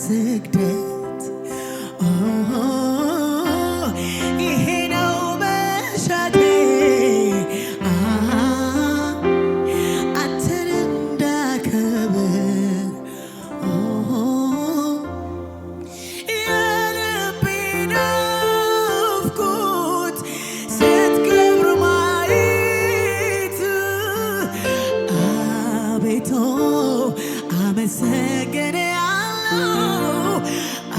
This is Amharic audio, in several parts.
በስግደት ይሄ ነው መሻቴ አንተን እንዳከብር የልቤ ናፍቆት ስትከብር ማየት አቤቱ አመሰግንሃለሁ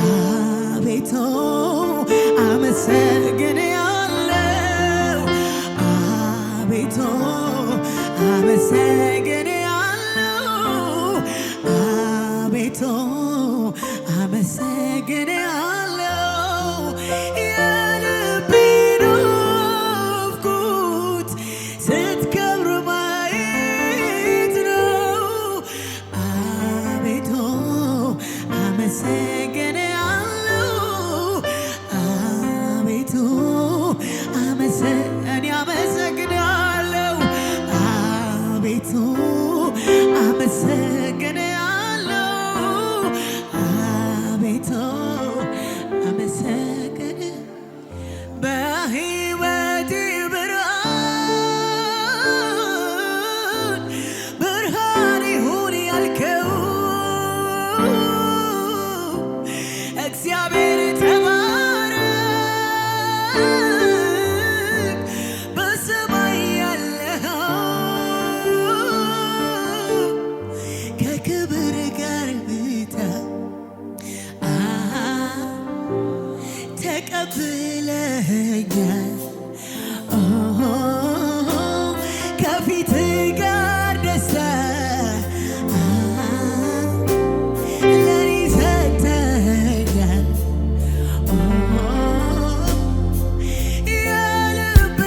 አቤቱ አመሰግንሃለሁ አቤቱ አመሰግንሃለሁ አቤቱ አመሰግንሃለሁ የልቤ ናፍቆት ስትከብር ማየት ነው አቤቱ አመሰግንሃለሁ አቤቱ እኔ አመሰግንሃለሁ አቤቱ አመሰግንሃለሁ አቤቱ አመሰግን በሕይወቴ ብርሃን ብርሃን ይሁን ያልከው እግዚአብሔር ተባረክ በሰማይ ያለኸው ከክብር ጋር ብታ ተቀብለኸኛል ከፊት ጋር ደስታ ለኔ ሰጥተኸኛል የልቤ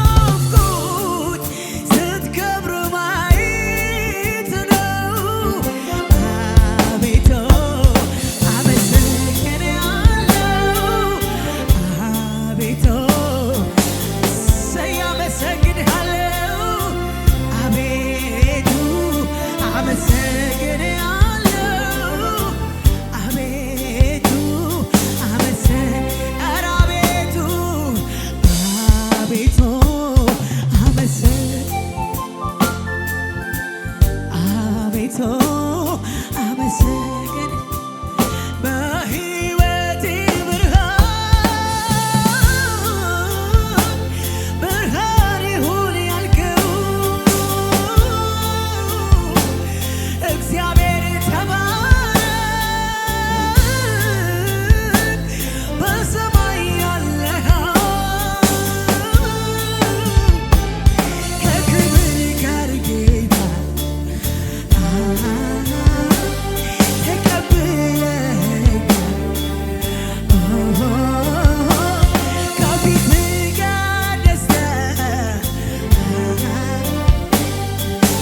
ናፍቆት ስትከብር ማየት ነው አቤቱ አመሰግንሃለሁ አቤቱ እሰይ አመሰግንሃለሁ አቤቱ አመሰግንሃለሁ አቤቱ ኧረ አቤቱ አቤቱ አቤቱ አመሰግን በሕይወቴ ብርሃን ብርሃን ይሁን ያልከው እግዚአብሔር ተባረክ በሰማይ ያለኸው ከክብር ጋር ጌታ ተቀብለኸኛል ከፊት ጋር ደስታ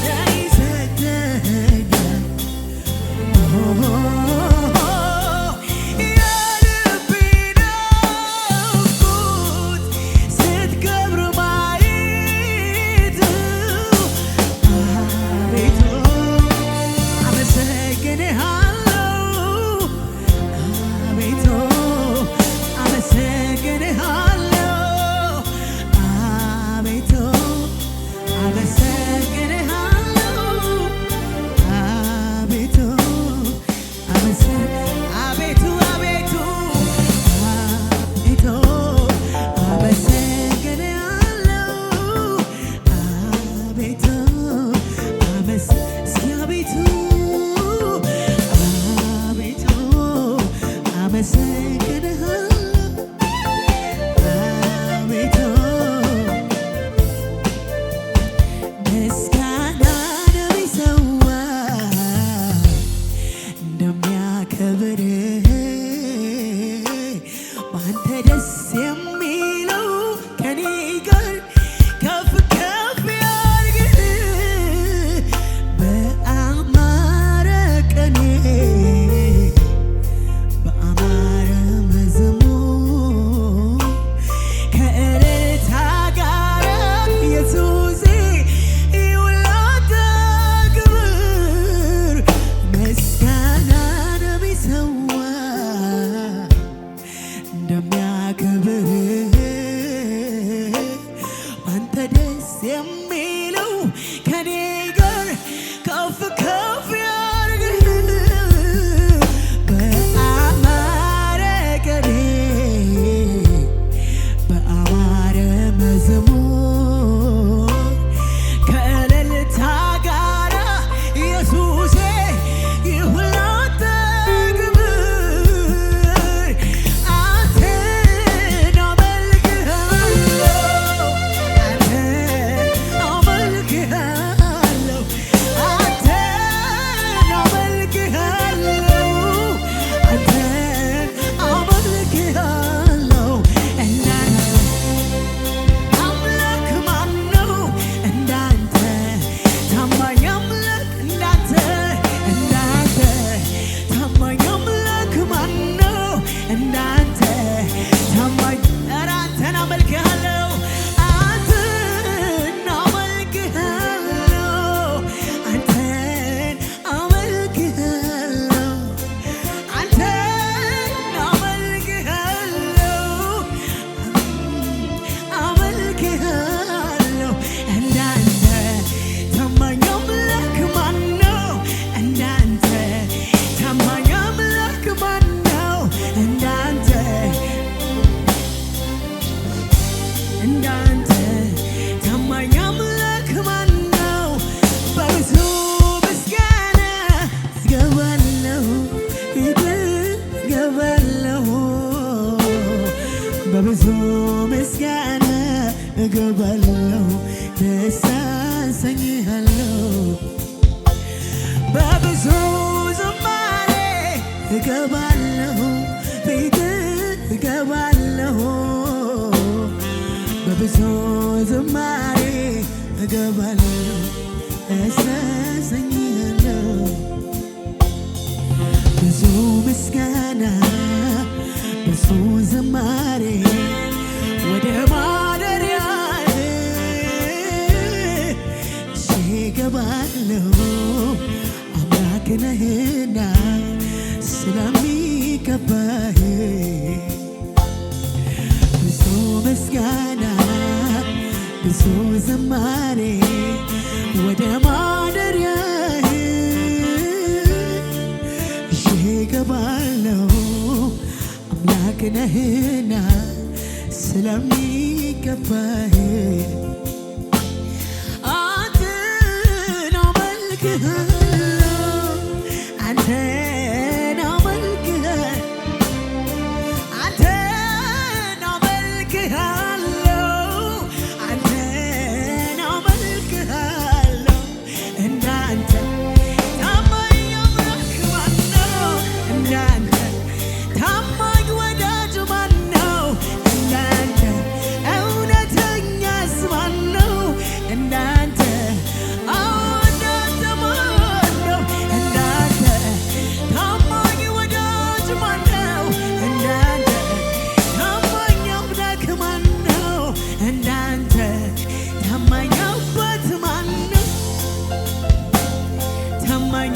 ለኔ ሰጥተኸኛል የልቤ ናፍቆት ስትከብር ማየት አቤቱ እገባለሁ ቤት እገባለሁ በብዙ ዝማሬ እገባለሁ ያሳዝኛለሁ ብዙ ምስጋና ብዙ ዝማሬ ወደ ማደሪያህ እገባለሁ አምላክ ነህና ስለሚገባህ ብዙ ምስጋና ብዙ ዝማሬ ወደ ማደሪያህ እገባለሁ አምላክ ነህና ስለሚገባህ አንተን አመልክሃለሁ አንተን አመልክሃለሁ እንዳንተ ታማኝ አምላክ ማነው? እንዳንተ ታማኝ ወዳጅ ማነው? እንዳንተ እውነተኛስ ማነው? እንዳንተ እንዳንተ ማነው? እንዳንተ ታማኝ ወዳጅ ማነው? እንዳንተ ታማኝ አምላክ ማነው? እንዳንተ ታማኝ አባት ማነው? ታማኝ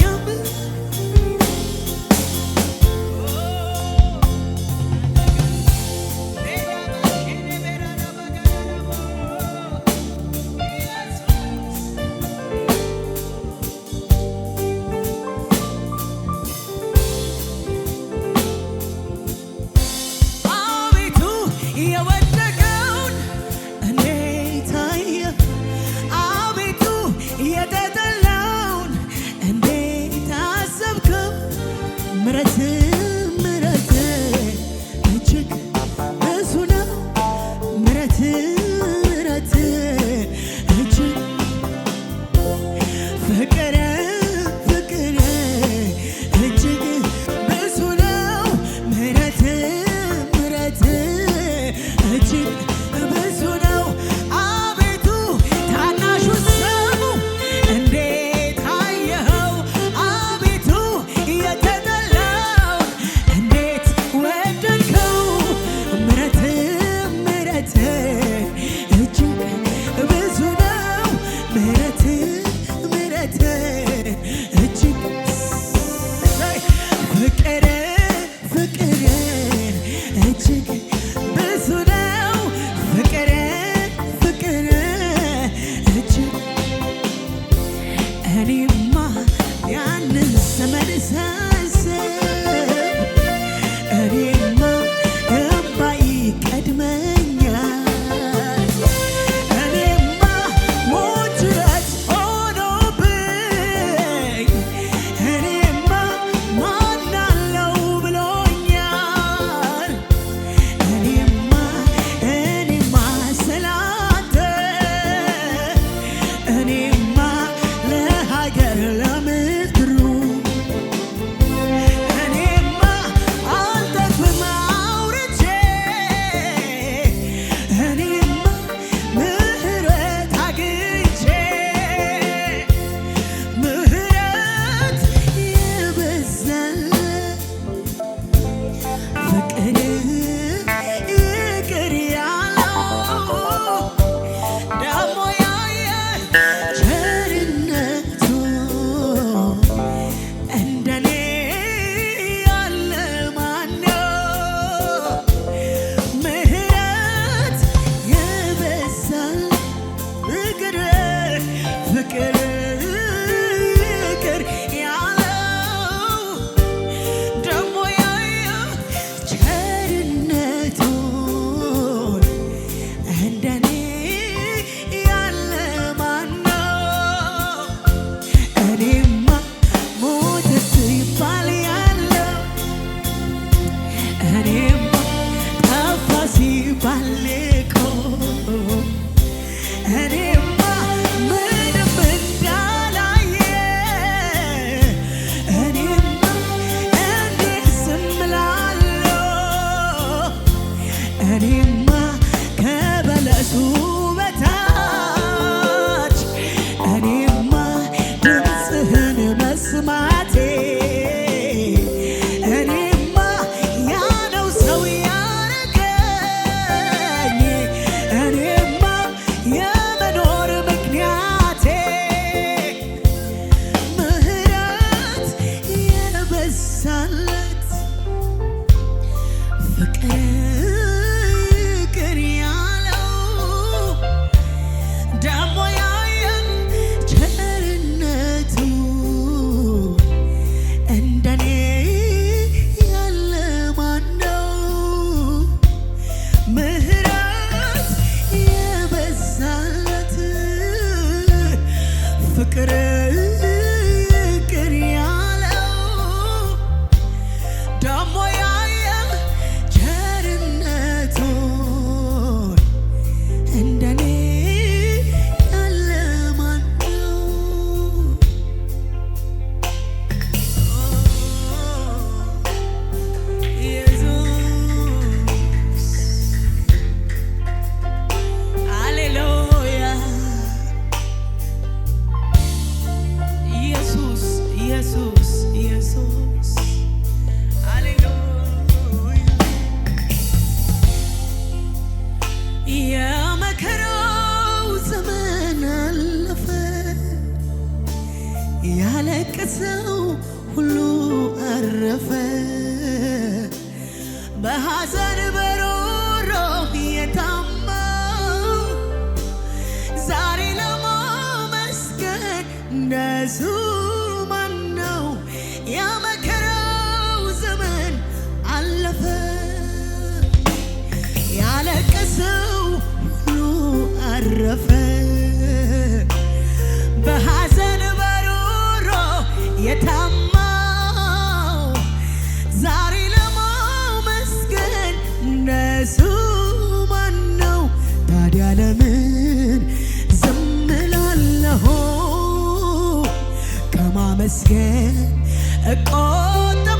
አቤቱ የወደቀውን እንዴት አየህ? አቤቱ የተጠላውን እንዴት አሰብከው? ምሕረትህ እጅግ ብዙ ነው። ምሕረትህ እጅግ ፍቅር እጅግ ብዙ ነው። ምሕረትህ እጅግ ብዙ ነው። አቤቱ ታናሹን ሰሙ እንዴት አየኸው? አቤቱ የተጠላውን እንዴት ወደድከው? ምሕረትህ እጅግ ብዙ ነው። ምሕረትህ እጅግ ፍቅር እጅግ ብዙ ነው። ፍቅር እጅግ እኔማ ያንን ዘመን ሳስብ እኔማ እምባዬ ይቀድመኛል። እኔማ ሞት ጅረት ሆኖብኝ እኔማ ማን አለው ብሎኛል። እኔማ ስላንተ እኔማ ለሀገር ለምድሩ ሁሉ አረፈ በሐዘን በሮሮ የታማው ዛሬ ለማመስገን እንደሱ ማነው? የመከራው ዘመን አለፈ ያለቀሰው ሁሉ አረፈ በሐዘን በሮሮ የታማው ዛሬ ለማመስገን እንደሱ ማነው? ታዲያ ለምን ዝም እላለሁ? ከማመስገን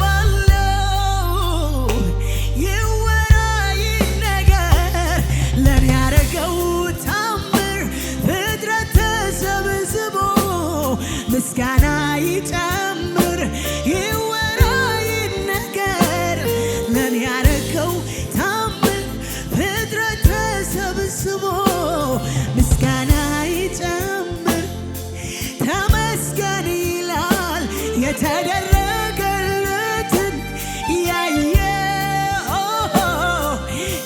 እቆጠባለሁ። ይወራ ይነገር ለኔ ያረገው ታምር ፍጥረት ተሰብስቦ ምስጋና ይጨምር። ይወራ ይነገር ለኔ ያረገው ታምር ፍጥረት ተሰብስቦ ምስጋና ይጨምር። ተመስገን ይላል የተደረገለትን ያየ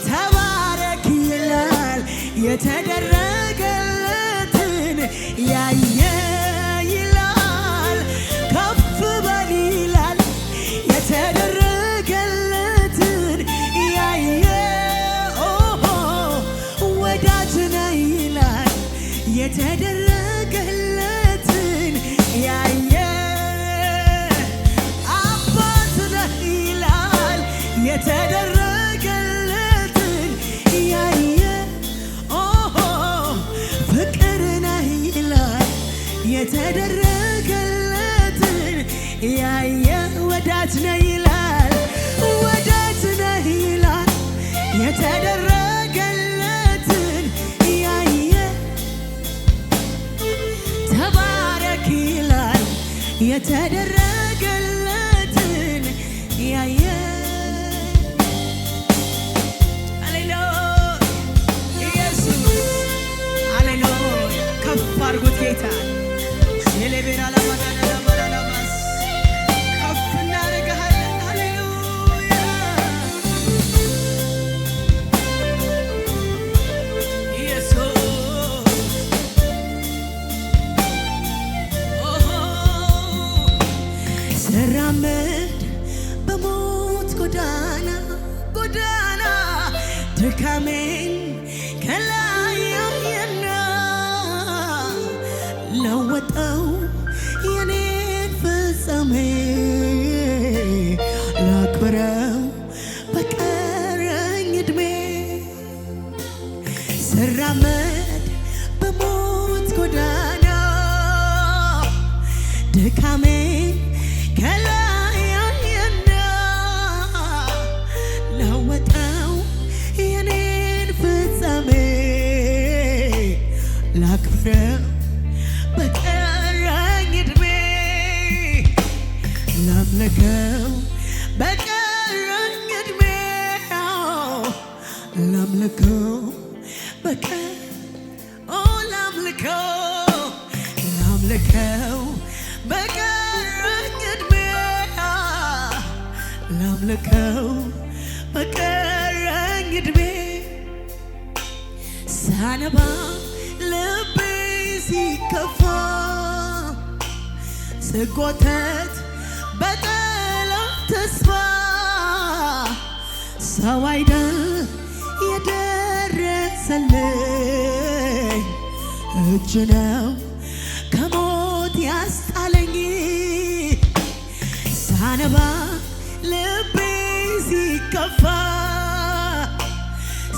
ተባረክ ይላል የተደረገለትን ያየ ይላል ከፍ በል ይላል የተደረገለትን ያየ ወዳጅ ነህ ይላል የተደረገለትን ያየ አባት ነህ ይላል የተደረገለትን ያየ ፍቅር ነህ ይላል የተደረገለትን ያየ ወዳጅ ነህ ይላል ወዳጅ ነህ ይላል የተደረገለትን ያየ ተባረክ ይላል የተደረገለትን ያየ ሃሌሉያ ኢየሱስ ሃሌሉያ ከፍ አድርጉት ጌታ የሌቤራ ለማዳናማስ ከፍ እናደርግሃለን ሃሌሉያ ኢየሱስ ስራመድ በሞት ጎዳና ድካሜን ከላይ ያየና ለወጠው የኔን ፍጻሜ ላክብረው በቀረኝ ዕድሜ ስራመድ በሞት ጎዳና ድካሜን ከላይ ያየና ለወጠው የኔን ፍጻሜ ላክብረው በቀረኝ ዕድሜ ላምልከው በቀረኝ ዕድሜ ላምልከው ላምልከው በቀረኝ ዕድሜ ላምልከው በቀረኝ ዕድሜ ሳነባ ልቤ ሲከፋ ስጎተት በጠላት ተስፋ ሰው አይደል የደረሰልኝ እጅ ነው ከሞት ያስጣለኝ ሳነባ ልቤ ሲከፋ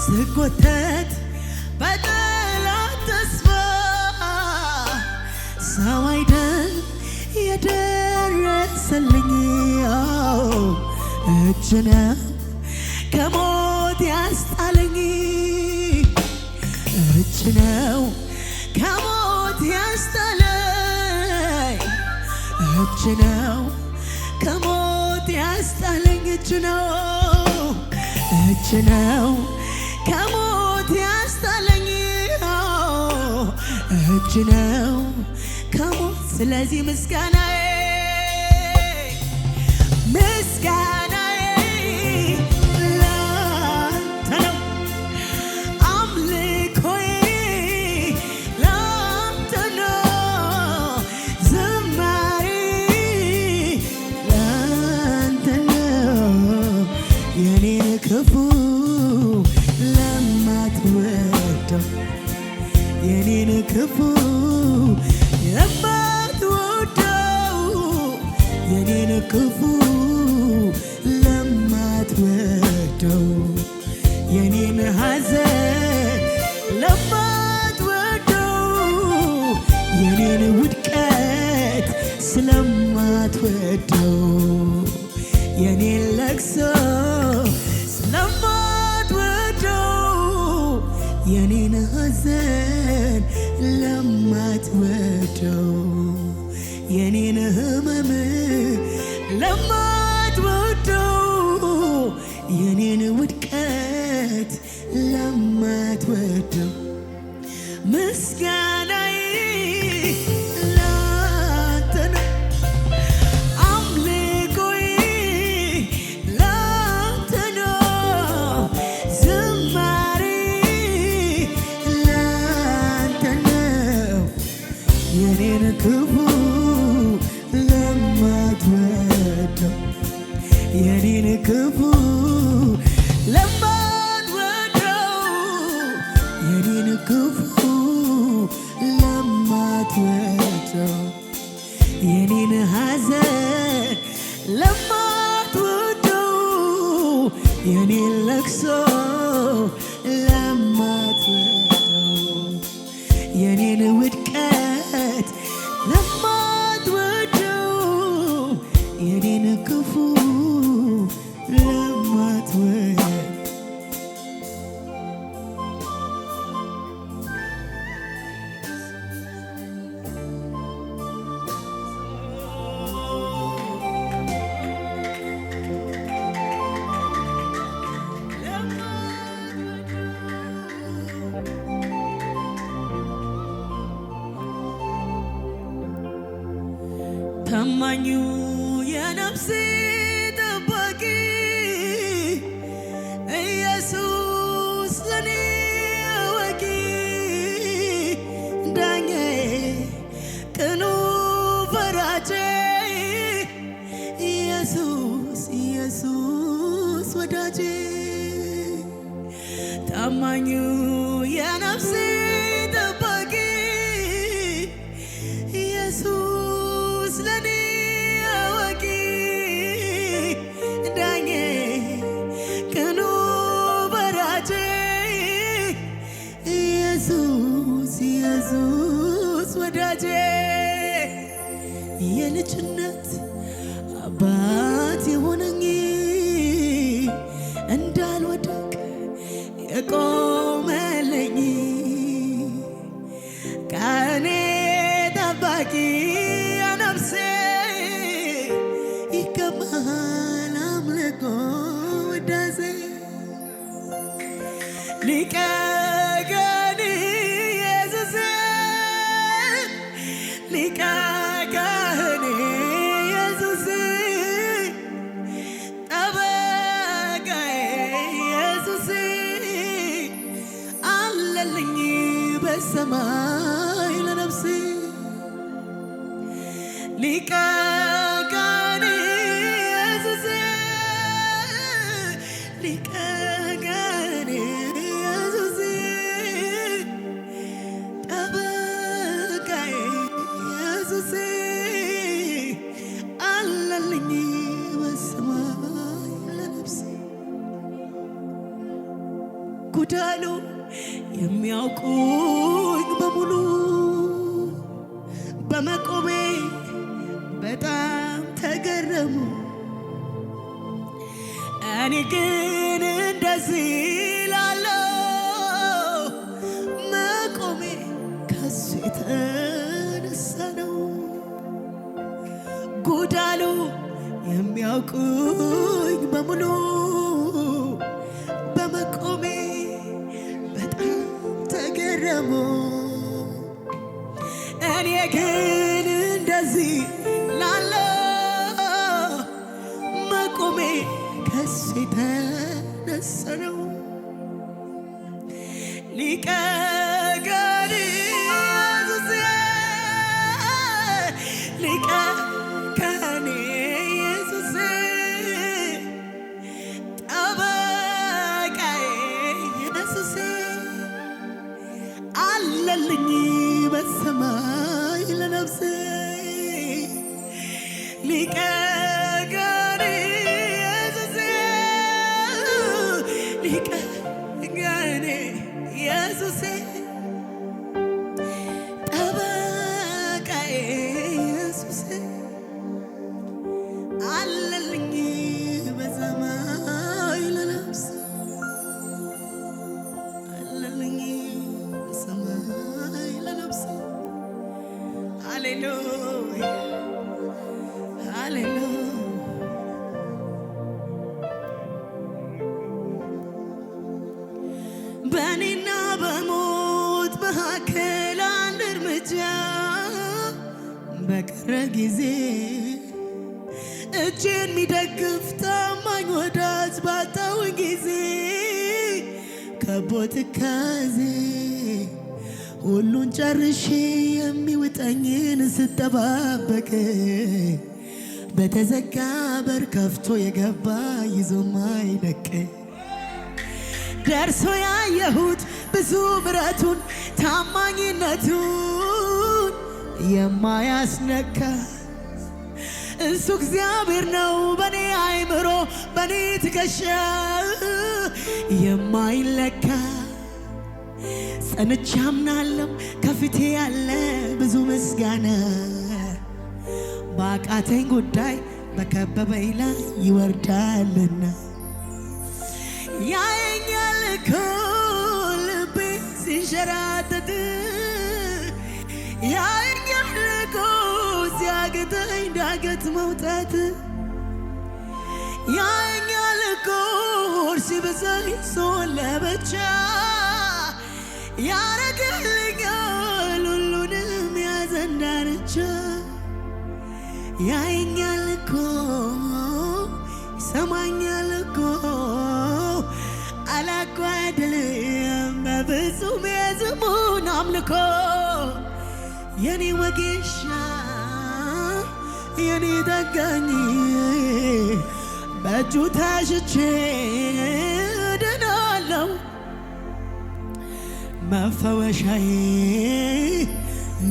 ስጎተት በጠላት ተስፋ ሰው አይደል የደረሰልኝ እጅ ነው ከሞት ያስጣለኝ እጅ ነው ከሞት ያስጣለኝ እጅ ነው ከሞት ያስጣለኝ እጅ ነው ከሞት ያስጣለኝ እጅ ነው ከሞት ስለዚህ ምስጋናዬ ክፉ ለማትወደው የኔን ሐዘን ለማትወደው የኔን ውድቀት ስለማትወደው የኔን ለቅሶ ስለማትወደው የኔን ሐዘን ለማትወደው የኔን ህመም ለማትወደው የኔን ውድቀት ለማትወደው ምስጋናዬ ላንተ ነው፣ አምልኮዬ ላንተ ነው፣ ዝማሬ ላንተ ነው የኔን ክፉ ለማትወደው የኔን ክፉ ለማትወደው የኔን ክፉ ለማትወደው የኔን ሐዘን ለማትወደው የኔን ለቅሶ ለማትወደው የኔን ውድቀት ለማትወደው የኔን ክፉ ለማትወደው ታማኙ የነፍሴ ጠባቂ ኢየሱስ ለኔ አዋቂ ዳኛዬ ቅኑ ፈራጄ ኢየሱስ ኢየሱስ ወዳጄ ታማኙ የነፍሴ ጠባቂ ኢየሱስ ለኔ አዋቂ ዳኜ ቅኑ ፈራጄ ኢየሱስ ኢየሱስ ወዳጄ የልጅነት አባት የሆነኝ እንዳልወድቅ የቆመልኝ ከእኔ ጠባቂ ነፍሴ ይገባል አምልኮ ውዳሴ ሊቀ ካህን ኢየሱስ ሊቀ ካህን ኢየሱስ ጠበቃዬ ኢየሱስ አለልኝ በሰማይ ለነፍሴ ሊቀ ካህን ኢየሱስ ሊቀ ካህን ኢየሱስ ጠበቃዬ ኢየሱስ አለልኝ በሰማይ ለነፍሴ ጉዳሉ የሚያውቁኝ በሙሉ በመቆሜ በጣም ተገረሙ። እኔ ግን እንደዚህ ላለው መቆሜ ከሱ የተነሳ ነው። ጉዳሉ የሚያውቁኝ በሙሉ በመቆሜ በጣም ተገረሙ። እኔ ግን እንደዚህ ላለው መቆሜ ከሱ የተነሳ ነው። ሊቀ ካህን ኢየሱስ ሊቀ ካህን ኢየሱስ ጠበቃዬ ኢየሱስ አለልኝ በሰማይ ለነፍሴ ሊቀ ሊቀ ገኔ ኢየሱሴ ጠበቃዬ ኢየሱሴ አለልኝ በሰማይ ለነፍሴ አለልኝ በሰማይ ለነፍሴ ሃሌሉያ ሃሌሉያ በእኔና በሞት መካከል አንድ እርምጃ በቀረ ጊዜ እጄን የሚደግፍ ታማኝ ወዳጅ ባጣው ጊዜ ከቦ ትካዜ ሁሉን ጨርሼ የሚውጠኝን ስጠባበቅ በተዘጋ በር ከፍቶ የገባ ይዞ ማይለቅ ደርሶ ያየሁት ብዙ ምሕረቱን ታማኝነቱን የማያስነካ እሱ እግዚአብሔር ነው። በኔ አይምሮ በኔ ትከሻ የማይለካ ጸንቼ አምናለሁ ከፊቴ ያለ ብዙ ምስጋና ባቃተኝ ጉዳይ በከበበኝ ላይ ይወርዳልና ያየኛል እኮ ልቤ ሲንሸራተት ያየኛል እኮ ሲያቅተኝ ዳገት መውጣት ያየኛል እኮ ሲበዛኝ ሰውን ለብቻ ያረግልኛል ሁሉንም ያዘን ዳርቻ ያየኛል እኮ ይሰማኛል እኮ አላጓድልም በፍጹም የስሙን አምልኮ የኔ ወጌሻ የኔ ጠጋኝ በእጁ ታሽቼ ድናለሁ መፈወሻዬ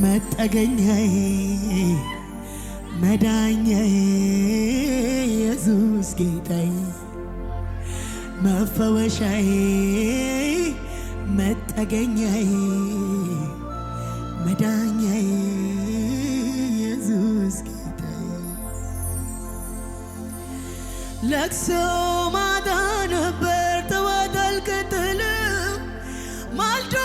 መጠገኛዬ መዳኛዬ ኢየሱስ ጌታዬ መፈወሻዬ መጠገኛዬ መዳኛዬ ኢየሱስ ጌታዬ ለቅሶ ማታ ነበር ጠዋት አልቀጥልም ማልዶ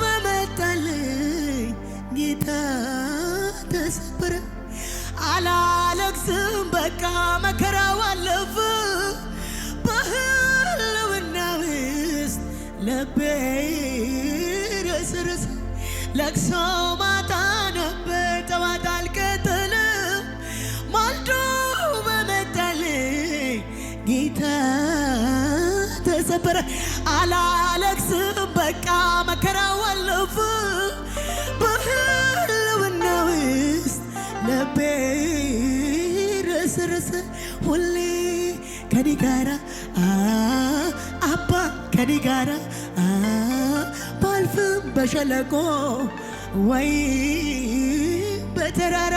በመጣልኝ ጌታ ተሰበረ አላለቅስም በቃ መከራው አለፈ በህልውና ውስጥ ልቤ ረስረስ ለቅሶ ማታ ነበር ጠዋት አልቀጥልም ማልዶ በመጣልኝ ጌታ ተሰበረ አላለቅስም በቃ መከራው አለፈ በህልውና ውስጥ ልቤ ረስረስ ሁሌ ከኔ ጋራ አባ ከኔ ጋራ ባልፍም በሸለቆ ወይ በተራራ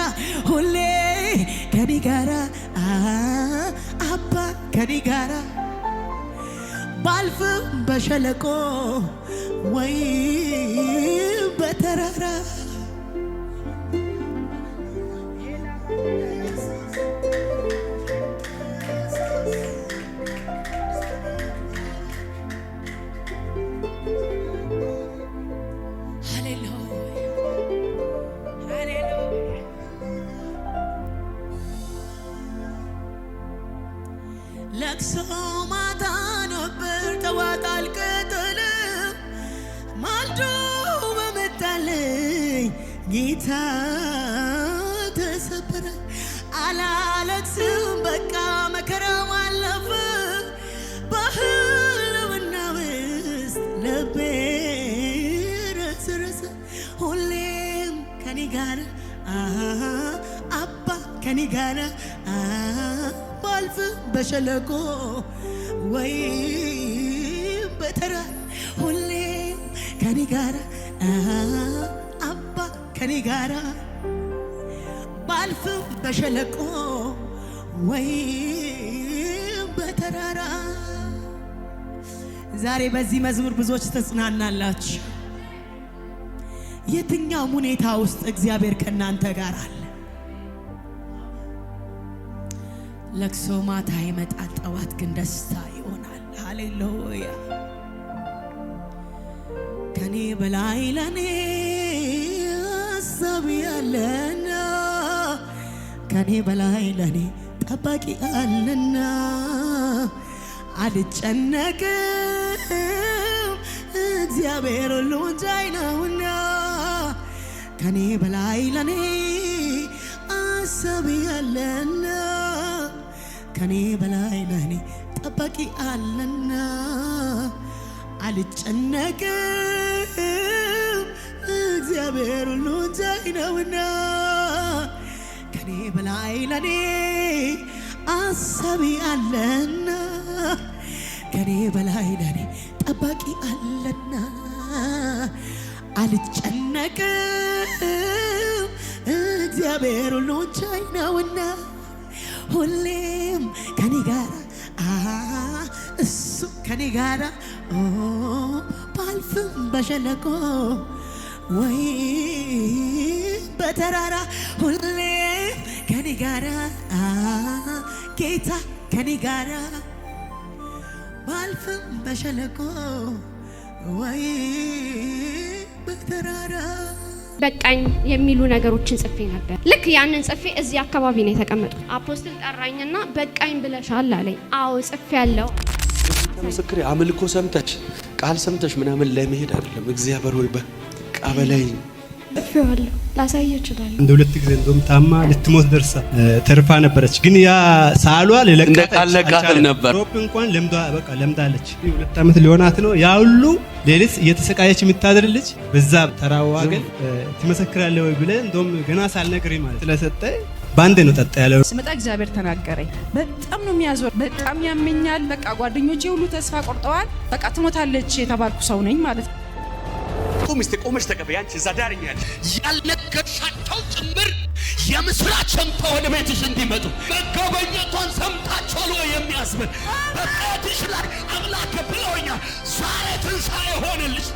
ሁሌ ከኔ ጋራ አባ ከኔ ጋራ ባልፍም በሸለቆ ወይ በተራራ ለቅሶ ማታ ነበር ጠዋት አልቀጥልም ማልዶ በመጣልኝ ጌታ ተሰበረ አላለቅስም በቃ መከራው አለፈ በህልውና ውስጥ ልቤ ረስረስ ሁሌም ከኔ ጋር አባ ከኔ ጋር ባልፍም በሸለቆ ወይ በተራራ ሁሌም ከኔ ጋር አባ ከኔ ጋር ባልፍም በሸለቆ ወይ በተራራ ዛሬ በዚህ መዝሙር ብዙዎች ተጽናናላችሁ። የትኛው ሁኔታ ውስጥ እግዚአብሔር ከናንተ ጋር አለ? ለቅሶ ማታ ይመጣል፣ ጠዋት ግን ደስታ ይሆናል። ሃሌሉያ። ከኔ በላይ ለኔ ሐሳብ ያለና ከኔ በላይ ለኔ ጠባቂ አለና አልጨነቅም እግዚአብሔር ሁሉን ቻይ ነውና ከኔ በላይ ለኔ ሐሳብ ያለና ከኔ በላይ ለኔ ጠባቂ አለና አልጨነቅም እግዚአብሔር ሁሉን ቻይ ነውና ከኔ በላይ ለኔ ሐሳብ አለና ከኔ በላይ ለኔ ጠባቂ አለና አልጨነቅም እግዚአብሔር ሁሉን ቻይ ነውና ሁሌም ከኔ ጋር እሱ ከኔ ጋር ባልፍም በሸለቆ ወይ በተራራ ሁሌም ከኔ ጋር ጌታ ከኔ ጋር ባልፍም በሸለቆ ወይ በተራራ በቃኝ የሚሉ ነገሮችን ጽፌ ነበር። ልክ ያንን ጽፌ እዚህ አካባቢ ነው የተቀመጥኩት። አፖስትል ጠራኝና በቃኝ ብለሻል አለኝ። አዎ ጽፌ ያለው ምስክር አምልኮ ሰምተሽ ቃል ሰምተሽ ምናምን ለመሄድ አይደለም። እግዚአብሔር ወይ በቃ በላይ ጽፌዋለሁ። ላሳየ ይችላል። እንደ ሁለት ጊዜ እንደውም ታማ ልትሞት ደርሳ ተርፋ ነበረች። ግን ያ ሳሏ ለለቃት ነበር። ሮፕ እንኳን ለምዳለች። 2 ዓመት ሊሆናት ነው። ያ ሁሉ ሌሊት እየተሰቃየች የምታድር ልጅ በዛ ተራዋ ግን ትመሰክራለህ ወይ ብለህ እንደውም ገና ሳልነግርህ ማለት ስለሰጠ ባንዴ ነው ጠጣ ያለው። ስመጣ እግዚአብሔር ተናገረኝ። በጣም ነው የሚያዞር፣ በጣም ያመኛል። በቃ ጓደኞቼ ሁሉ ተስፋ ቆርጠዋል። በቃ ትሞታለች የተባልኩ ሰው ነኝ ማለት ነው። ቆመሽ ተቀበይ። አንቺ እዛ ዳርኛል ያልነገርሻቸው ጭምር የምስራች ሰምተው ወደ ቤትሽ እንዲመጡ መጎብኘቷን ሰምታችኋል ወይ የሚያስብል በቤትሽ ላይ አምላክ ብሎኛል። ዛሬ ትንሣኤ ሆነልሽ።